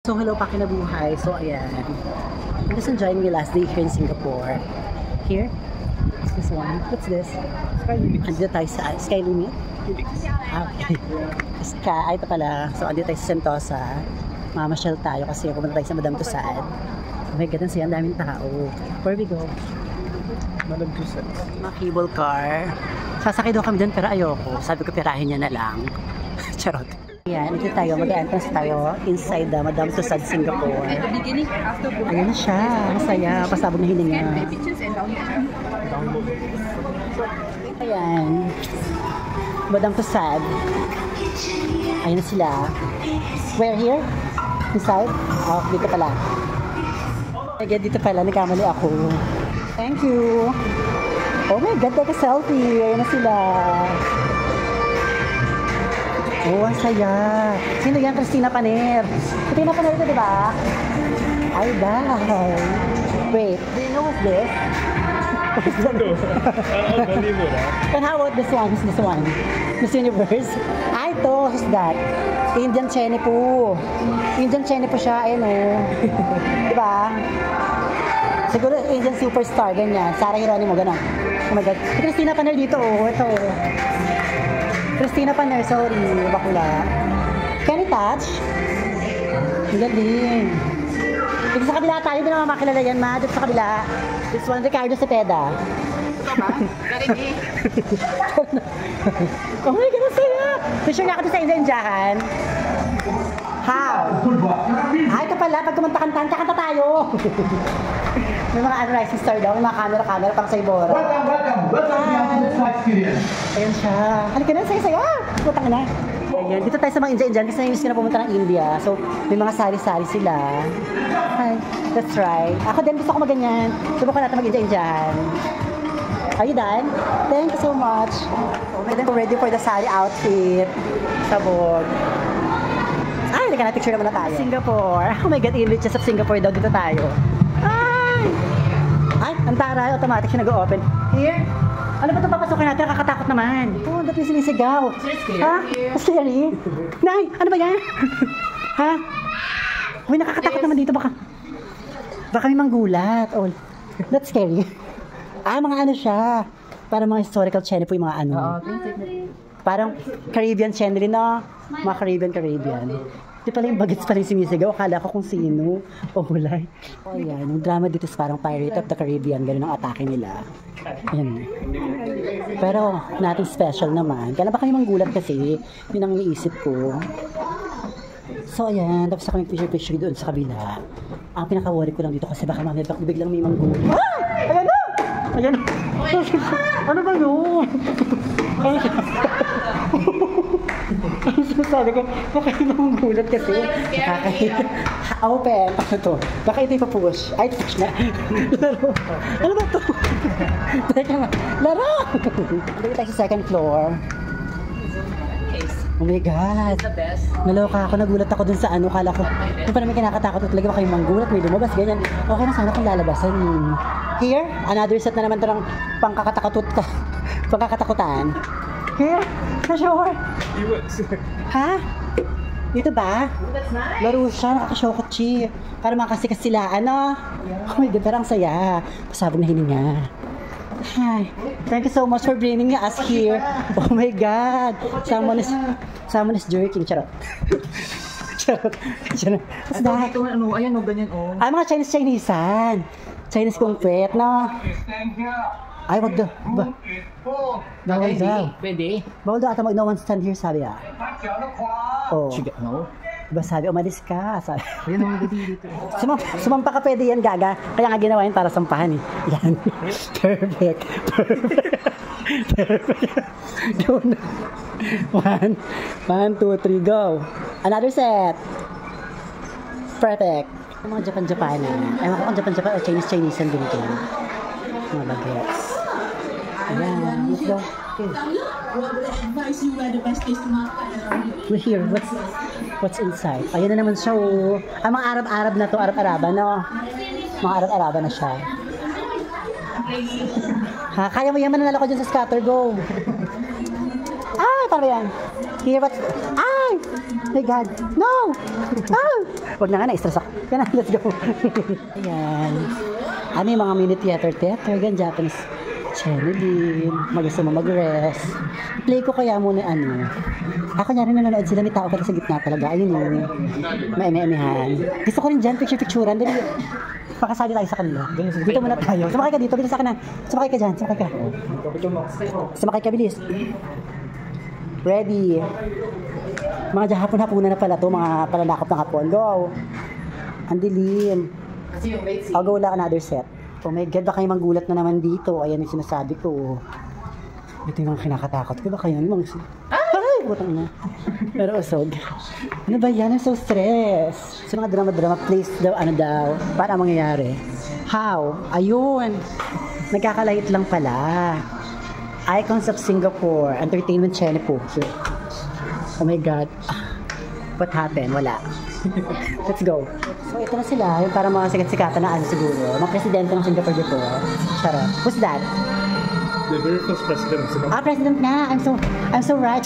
So hello pa kinabuhay. So ayan. I'm just enjoying my last day here in Singapore. Here? What's this one? What's this? Sky Limit. Andito tayo sa Sky Limit? Okay. Ito pala. So andito tayo sa Sentosa. Mamasyal tayo kasi pumunta tayo sa Madame Tussauds. Oh my God, ang daming tao. Where we go? Madame Tussauds. Mga cable car. Sasakay daw kami dun pero ayoko. Sabi ko pirahin niya na lang. Charot. Ayan, ito tayo. Mag-entrance tayo inside the Madame Tussauds, Singapore. Ayan na siya. Masaya. Pasabog na hininga. Ayan. Madame Tussauds. Ayan na sila. Where here? Inside? Oh, dito pala. Again, dito pala. Nagkamali ako. Thank you. Oh my God, take a selfie. Ayan na sila. Oh, ang saya. Sino yan? Cristina Paner. Cristina Paner ito, di ba? Ay, dahil. Wait, do you know what's this? And how about this one? Who's this one? Miss Universe? Ah, ito. Who's that? Indian Cheney po. Indian Cheney po siya. Ayun, oh. Di ba? Siguro Indian superstar, ganyan. Sarah Geronimo, gano'n. Oh my God. Si Cristina Paner dito, oh. Ito, oh. Cristina Paner, sorry, bakula. Can you touch? Ang galing. Dito sa kabila tayo, hindi naman makilala yan, ma. Dito sa kabila. This one, Ricardo Cepeda. Ito ba? Galing Oh my God, ang saya! Picture na ako sa India-Indiahan. How? Ay, ito pala, pag kumanta kanta tayo. May mga rising star daw, may mga camera pang sa Ibora. Ayan siya. Halika na, saya-saya. Putang na. Ayan, dito tayo sa mga India-Indian kasi namiss ko na pumunta ng India. So, may mga sari-sari sila. Hi, that's right. Ako din gusto ko maganyan. Subukan natin mag-India-Indiahan. Are you done? Thank you so much. Okay, then we're ready for the sari outfit. Sabog. Ay, halika na, picture naman na tayo. Singapore. Oh my God, English of Singapore daw. Dito tayo. Ay, ang taray, automatic siya nag-open. Here? Ano ba ito papasukin natin? Nakakatakot naman. Oh, dapat yung sinisigaw. Ha? Scary? Nay, ano ba yan? Ha? Uy, nakakatakot naman dito. Baka may manggulat. Oh, that's scary. Ah, mga ano siya. Parang mga historical channel po yung mga ano. Parang Caribbean channel rin, no? Mga Caribbean. Di pala yung bagets pa rin sinisigaw. Akala ko kung sino. Oh, wala. Oh, yan. Yung drama dito is parang Pirate of the Caribbean. Ganun ang atake nila. Ayan. Pero, natin special naman. Kaya baka yung manggulat kasi. Yun ang iniisip ko. So, ayan. Tapos ako nag-picture doon sa kabila. Ang pinaka-worry ko lang dito kasi baka mamaya biglang may manggulat. Ah! Ayan na! Ayan na! Ano ba yun? Ang sinasabi ko, baka yung manggulat kasi. Open. Ano to? Baka ito ipapush. Ay, push na. Laro. Ano ba to? Teka nga. Laro! Dito tayo sa second floor. Oh my God. the best. Naloka ako. Nagulat ako dun sa ano. Kala ko, kung parang may kinakatakot at talaga baka yung manggulat. May lumabas. Ganyan. Okay na sana kung lalabasan. Here, another set na naman ito ng pangkakatakutan. Here, na sure. Ha? Dito ba? That's nice. Laro siya, nakakashokotchi. Para makasikas sila, ano? Oh my God, parang saya. Pasabog na hininga. Hi. Thank you so much for bringing us here. Oh my God. Someone is jerking. Charot. Charot. What's that? Ito, ano, ayan, o, ganyan, o. Ay, mga Chinese-Chinesean. Chinese kong pet, no? Ay, wag daw. Bawal daw. Pwede. Bawal daw ata no one stand here, sabi ah. Oh. No? Diba sabi, umalis ka. Sabi. Ayan naman dito. Sumampa ka pwede yan, gaga. Kaya nga ginawa yan para sampahan eh. Yan. Perfect. Go na. 1, 2, 3, go. Another set. Perfect. Yung mga Japan na. Ewan ko kung Japan o Chinese din ito. Mga bagets. Ayan. Let's go. Okay. We're here. What's inside? Ayan na naman siya. Oh. Ah, mga Arab-Arab na to. Arab-Araba, no? Mga Arab-Araba na siya. Ha, kaya mo yan. Mananalo ko dyan sa scatter. Go. Ay, paano yan? Here, what's... Ay! My God. No! Ah! Huwag na nga, na-stress ako. Yan na, let's go. Ayan. Ano yung mga mini theater? Gan Japanese Channeling. Mag-gusto mo mag-rest. Play ko kaya muna ano. Ako niya rin nanonood sila, may tao pala sa gitna talaga. Ayun yun. Maeme-emehan. Gusto ko rin dyan, picture-picturean. Dali. Pakasali tayo sa kanila. Dito muna tayo. Sumakay ka dito, bilis sa kanan. Sumakay ka dyan, sumakay ka. Sumakay ka, bilis. Ready. Mga hapon-hapunan na pala to, mga palalakop ng hapon. Go! Ang dilim. I'll go wala another set. Oh my God, baka yung manggulat na naman dito. Ayan yung sinasabi ko. Ito yung mga kinakatakot ko. Baka yun yung mga... Ay! Butang na. Pero usog. Ano ba yan? I'm so stressed. Sa mga drama-drama, please daw, ano daw. Para mangyayari. How? Ayun. Nagkakalahit lang pala. Icons of Singapore. Entertainment channel po. Oh my God. What happened? Wala. Let's go. So ito na sila. Yung parang mga sikat-sikatan na ano siguro. Mga presidente ng Singapore before. Charot. Who's that? The very first president of Singapore. President na. I'm so right.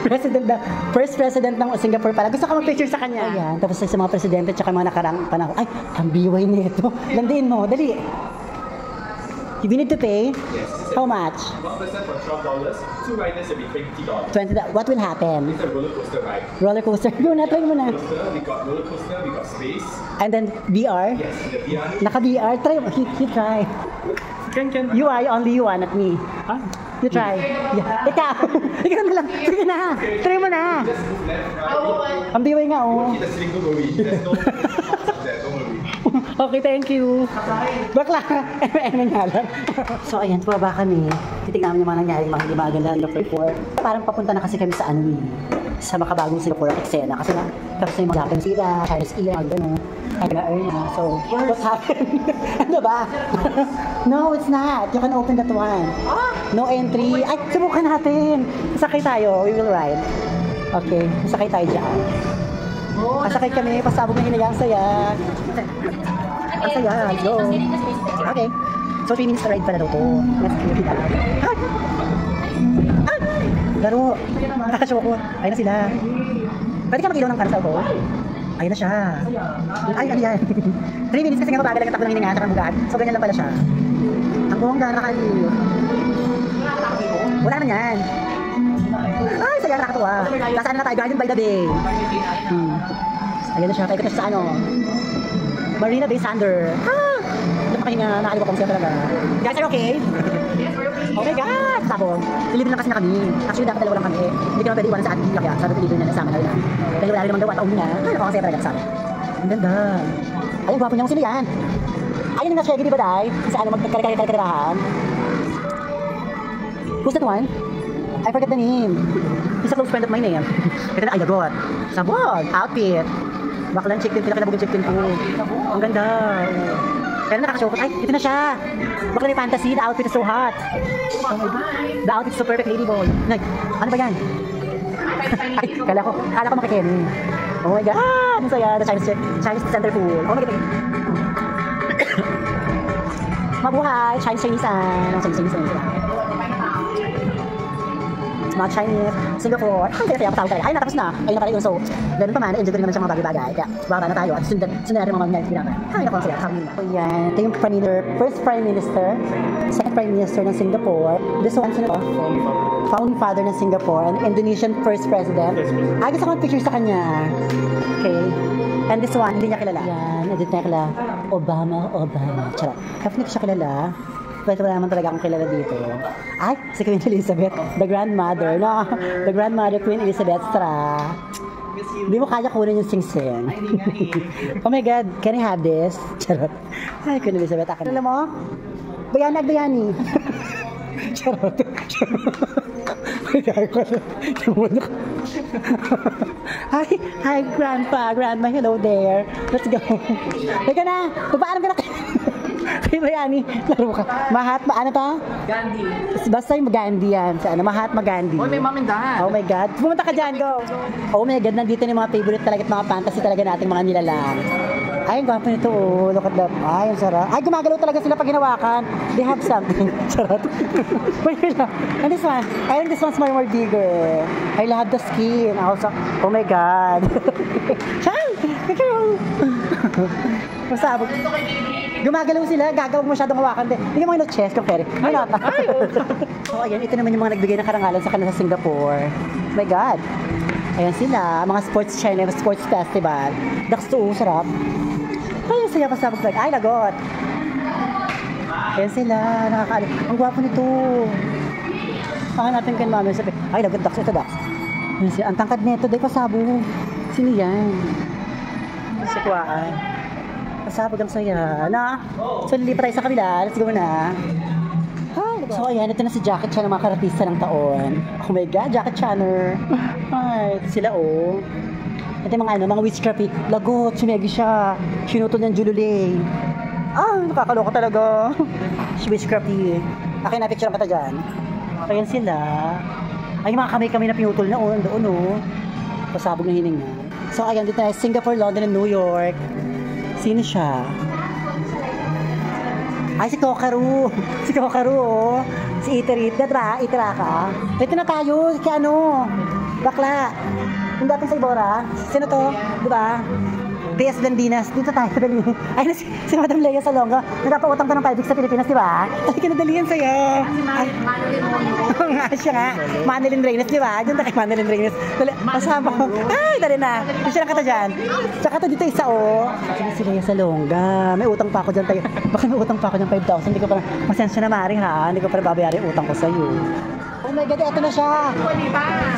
President na. First president ng Singapore pala. Gusto ko mag-picture sa kanya. Ayan. Tapos sa mga presidente at mga nakarang panahon. Ay, ang biway nito. Landiin mo. Dali. You need to pay? Yes. How much? 1% for $12. 2 riders will be $20. $20. What will happen? It's a roller coaster ride. Roller coaster. Go na, try mo na. We got roller coaster, we got space. And then VR? Yes, the VR. Naka-VR. Try mo. You try. Can. You are only you, not me. Huh? You try. Yeah. Ikaw. Ikaw na lang. Sige na. Try mo na. Just move left, right. Ang biway nga, oh. Hit the ceiling, don't worry. There's no parts up there, don't worry. Okay, thank you. Bakla. Nga lang. So, ayan, pababa kami. Titignan namin yung mga nangyari, mga hindi maganda ng before. Parang papunta na kasi kami sa ano sa makabagong Singapore eksena. Kasi na, tapos na yung mga Japanese era, Chinese era, gano'n. Ay, na-earn na. So, what happened? Ano ba? No, it's not. You can open that one. No entry. Ay, subukan natin. Sakay tayo. We will ride. Okay, sakay tayo dyan. Pasakay kami, pasabog na hinayang saya. Ang saya, let's go. Okay. So, 3 minutes na ride pala daw to. Let's go. Laro. Nakakashow ko. Ayun na sila. Pwede ka mag-ilaw ng carousel ko? Ayun na siya. Ay, ano yan? 3 minutes kasi nga mabagal ang takbo ng hininga at ang bugad. So, ganyan lang pala siya. Ang bongga, nakakaliw. Wala na yan. Ay, saya, nakakatuwa. Nasaan na tayo? Garden by the Bay. Ayan na siya. Paikot na siya sa ano. Marina Bay Sander. Napakahinga. Nakaliwa ko siya talaga. Guys, are you okay? Oh my God! Sabong. Deliver lang kasi na kami. Actually, dapat dalawa lang kami. Hindi ka naman pwede iwanan sa ating kaya sabi deliver na nasama na rin. Dahil wala rin naman daw at na. Ay, napakasaya talaga sa akin. Ang ganda. Ay, ang gwapo niya. Sino yan? Ayun yung nasa di ba, Day? Sa ano, magkakarahan. Who's that one? I forget the name. He's a close friend of mine eh. Ito na, ay, dagot. Sabog. Outfit. Baklang chicken. Pinakilabog yung chicken po. Ang ganda. Pero nakakashow ko. Ay, ito na siya. Baklang yung fantasy. The outfit is so hot. Oh my God. The outfit is so perfect, lady boy. Nay, ano ba yan? Ay, kala ko makikenny. Oh my God. Ang saya. The Chinese center pool. Oh my God. Mabuhay. Chinese-an. Ang Chinese-an sila. Mga Chinese, Singapore. Ay, kaya patawag tayo. Ay, natapos na. Ayun na pala yun. So, ganun pa man, enjoy ko rin naman siya mga bagay-bagay. Kaya, baba na tayo. At sundan natin mga nangyari pinaka. Ay, naku, ang saya. Sabi nila. Ayan. Ito yung first Prime Minister, second Prime Minister ng Singapore. This one, sino to? Founding Father ng Singapore, and Indonesian First President. Ay, gusto ko mag-picture sa kanya. Okay. And this one, hindi niya kilala. Yan, hindi niya kilala. Obama. Charot. Kasi hindi ko siya kilala. Pero wala naman talaga akong kilala dito. Ay, si Queen Elizabeth, the grandmother, no? The grandmother, Queen Elizabeth Stra. Hindi mo kaya kunin yung sing-sing. Oh my God, can I have this? Charot. Ay, Queen Elizabeth, akin. Alam mo? Bayani. Charot. Hi, Grandma, hello there. Let's go. Teka na, pagpaalam ka na. Bayani, laro ka. Mahatma, ano to? Gandhi. Basta yung Gandhi yan. Sa ano, Mahatma Gandhi. Oh, may mom and dad. Oh my God. Pumunta ka dyan, go. Oh my God, nandito na yung mga favorite talaga at mga fantasy talaga nating mga nilalang. Ay, ang gwapo nito, oh. Look at that. Ay, ang sarap. Ay, gumagalaw talaga sila pag hinawakan. They have something. Sarap. Wait lang. And this one, I think this one's more bigger. I love the skin. Also, oh my God. Chan! Masabog. Gumagalaw sila, gagawag masyadong hawakan din. Hindi mo yung chest kung pwede. May nata. So, ayan, ito naman yung mga nagbigay ng karangalan sa kanila sa Singapore. Oh my God. Ayan sila, mga sports channel, sports festival. Dax to, sarap. Ayan sila, pasabog like, ay, lagot. Ayan sila, nakakaalam. Ang gwapo nito. Natin kan mami sabi, ay, lagot, Dax, ito, Dax. Ayan sila, ang tangkad nito, day pasabog. Sino yan? Si Kuwaan. Pasabog ang saya. Na? So, lilipat tayo sa kabila. Let's go na. Hi. So, ayan. Ito na si Jackie Chan ng mga karatista ng taon. Oh my God, Jackie Channer. Ay, ito sila, oh. Ito yung mga witchcraft. Lagot, sumegi siya. Sinutol niyang Jululay. Ah, nakakaloka talaga. Si witchcraft. Akin na picture ang kata dyan. Ayan sila. Ay, yung mga kamay-kamay na pinutol na, oh. Doon, oh. Pasabog na hininga. So, ayan, dito na Singapore, London, and New York. Sino siya? Ay, si Kokaru. Si Kokaru, oh. Si Iterit. Diba? Itira ka. Dito na tayo. Si ano? Bakla. Yung dating sa Ibora. Sino to? Diba? P.S. Dandinas. Dito tayo. Dali. Ay, si Madam Leia Salonga. Nagpapautang to ng 5 weeks sa Pilipinas, diba? Ay, kinadalihan sa'yo. Ay, nga siya nga. Manilyn Reynes, diba? Diyan tayo Manilyn Reynes. Dali. Masama ko. Ay, dali na. Di siya nakata dyan. Tsaka to dito isa, oh. Si Leia Salonga. May utang pa ako dyan tayo. Baka may utang pa ako dyan 5,000. Hindi ko pa masensya na mari, ha? Hindi ko pa babayari utang ko sa'yo. Oh my God, eto na siya.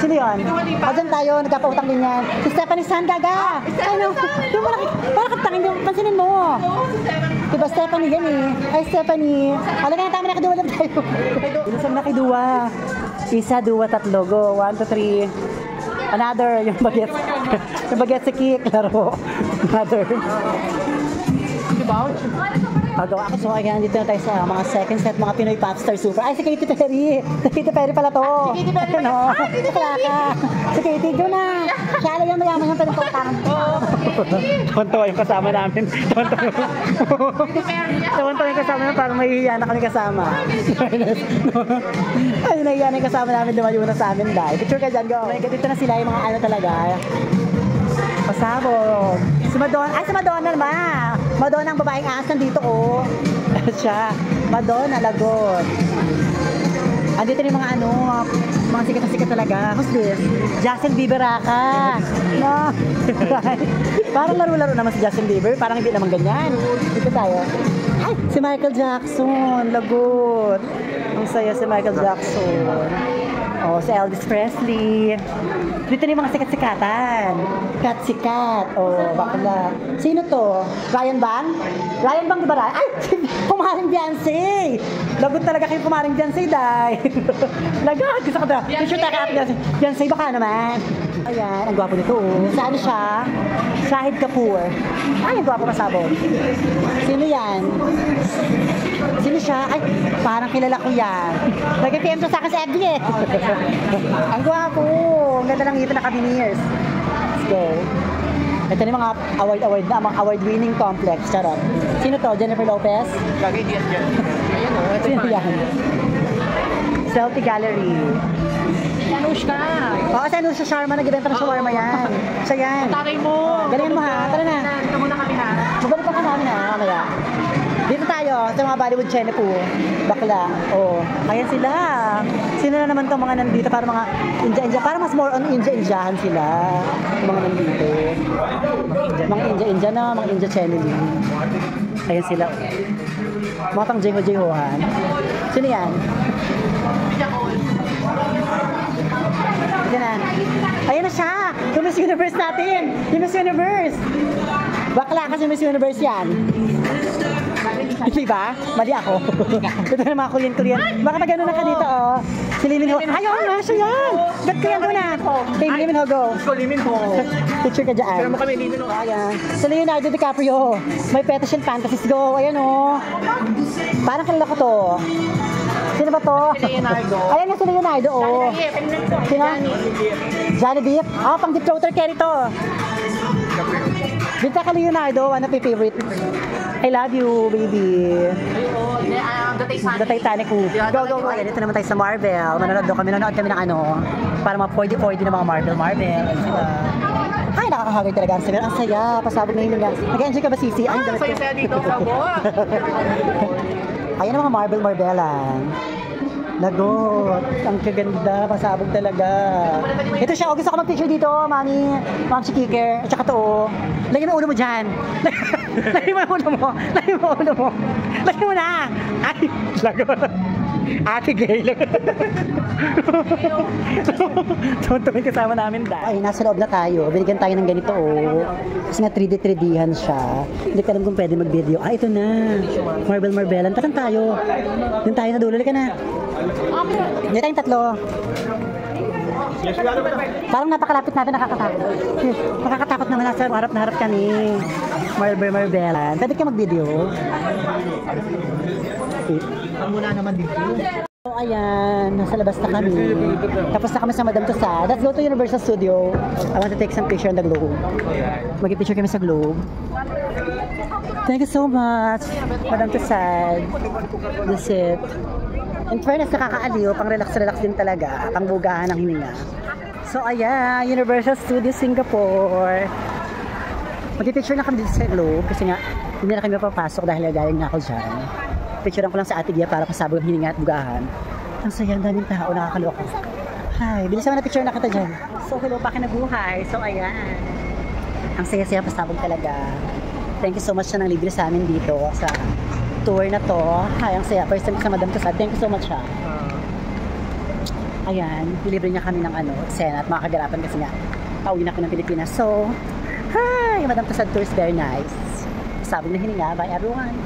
Sino yun? O, dyan tayo, nagkapautang din yan. Si Stephanie San, gaga. Ano? Yung parang katangin, pansinin mo. Diba Stephanie yan eh. Ay, Stephanie. Alam na, tama nakiduwa lang tayo. Ilusang nakiduwa. Isa, duwa, tatlo. Go. 1, 2, 3. Another. Yung bagets. Yung bagets si Kik. Laro. Another. Pagawa ako. So, ayan, dito na tayo sa mga second set, mga Pinoy Popstar Super. Ay, si Katy Perry. Si Katy Perry pala to. Si Katy Perry. Ano? Si Katy. Si Katy, doon na. Siya alam yung mayaman yung pinagpapang. Tonto yung kasama namin. Tonto yung kasama namin. Parang mahihiya na kami kasama. Ay, nahihiya na yung kasama namin. Lumayo na sa amin dahil. Picture ka dyan, go. May dito na sila yung mga ano talaga. Pasabog. Si Madonna. Ay, si Madonna naman. Madonna ang babaeng aas nandito, oh. Siya. Madonna, lagot. Andito yung mga ano, mga sikat na sikat talaga. Who's this? Justin Bieber aka. No. Parang laro-laro naman si Justin Bieber. Parang hindi naman ganyan. Dito tayo. Ay, si Michael Jackson. Lagot. Ang saya si Michael Jackson. Oh, si Elvis Presley. Dito na yung mga sikat-sikatan. Sikat-sikat. Oh, bakla. Sino to? Ryan Bang? Ryan Bang, diba Ryan? Ay! Pumaring Beyonce! Lagot talaga kayo pumaring Beyonce, dahil. Lagot! Gusto ko na. T-shirt tayo ka Beyonce, baka naman. Ayan, ang gwapo nito. Saan siya? Shahid Kapoor. Ay, ang gwapo masabog. Sino yan? Sino siya? Ay, parang kilala ko yan. Nag-PM to sa akin sa FB eh. Ang gwapo. Ang ganda ng ngipin na veneers. Let's go. Ito na yung mga award na, mga award-winning complex. Charot. Sino to? Jennifer Lopez? Lagi diyan dyan. Ayan o. Sino yan? Selfie Gallery. Anushka. Oo, si Anushka Sharma. Nag-ibenta ng shawarma yan. Siya yan. Taray mo. Galingan mo ha. Tara na. Dito muna kami ha. Magbalik pa ka namin ha. Mamaya. Dito tayo sa mga Bollywood channel po. Bakla. Oh. Ayan sila. Sino na naman itong mga nandito? Para mga India-India. Para mas more on India-Indiahan sila. Yung mga nandito. Mga India-India na. Mga India channel yun. Ayan sila. Mga pang Jeho-Jehohan. Sino yan? Ayan na. Ayan na siya. Yung Miss Universe natin. Yung Miss Universe. Bakla kasi Miss Universe yan. Diba? Mali ako. Ito na mga Korean. Baka na gano'n na ka dito, oh. Si Lee Min Ho. Ayaw nga, siya yan. Ba't kaya doon na? Kay Lee Min Ho, go. Let's go, Limin ho. Picture ka dyan. Pero mo kami, Limin ho. Ayan. Si Leonardo DiCaprio. May Fetish and Fantasies, go. Ayan o. Parang kanila ko to. Sino ba to? Si Leonardo. Ayan nga si Leonardo, oh. Sino? Johnny Depp. Ah, pang Deep Throater Kerry to. Binta ka Leonardo, one of my favorite. I love you, baby. The Titanic movie. Go, go, go. Ayan, ito naman tayo sa Marvel. Manonood kami ng ano, para mga 40-40 na mga Marvel. Ayan sila. Ay, nakakahagay talaga ang saya. Ang saya, pasabog na hininga. Nag-enjoy ka ba, Sisi? Ay, damit ko. Saya dito, sabot. Ayan ang mga Marbelan. Lagot. Ang kaganda. Pasabog talaga. Ito siya. Gusto ko mag-picture dito, mami. Ma'am si Kiker. At saka to. Lagyan mo ulo mo dyan. Lagyan mo ulo mo. Lagyan mo ulo mo. Lagyan mo na. Ay, lagot. Ate gay lang. Tuntumin kasama namin dahil. Ay, nasa loob na tayo. Binigyan tayo ng ganito, oh. Kasi nga 3D-3Dhan siya. Hindi ka alam kung pwede mag-video. Ah, ito na. Marbelan. Tatan tayo. Doon tayo sa dulo. Lika na. Hindi tayong tatlo. Parang napakalapit natin, nakakatakot. Nakakatakot naman, nasa harap na harap kami. Marbelan. Pwede ka mag-video? Muna naman dito. So, ayan, nasa labas na kami. Tapos na kami sa Madame Tussauds. Let's go to Universal Studio. I want to take some picture on the globe. Mag-picture kami sa globe. Thank you so much, Madame Tussauds. That's it. In fairness, nakakaaliw. Pang relax-relax din talaga. Pang bugahan ng hininga. So, ayan, Universal Studio Singapore. Mag-picture na kami dito sa globe. Kasi nga, hindi na kami papasok dahil galing na ako dyan. Picturean ko lang sa Ate Gia para pasabog ang hininga at bugahan. Ang saya, ang daming tao, nakakaloka. Hi, bilisan mo na picture na kita dyan. So, hello pa kinabuhay. So, ayan. Ang saya-saya, pasabog talaga. Thank you so much na nang libre sa amin dito sa tour na to. Hi, ang saya. First time sa Madame Tussauds. Thank you so much, ha. Ayan, nilibre niya kami ng eksena at mga kagarapan kasi nga pauwi na ako ng Pilipinas. So, hi, Madame Tussauds tour is very nice. Pasabog na hininga. Bye, everyone.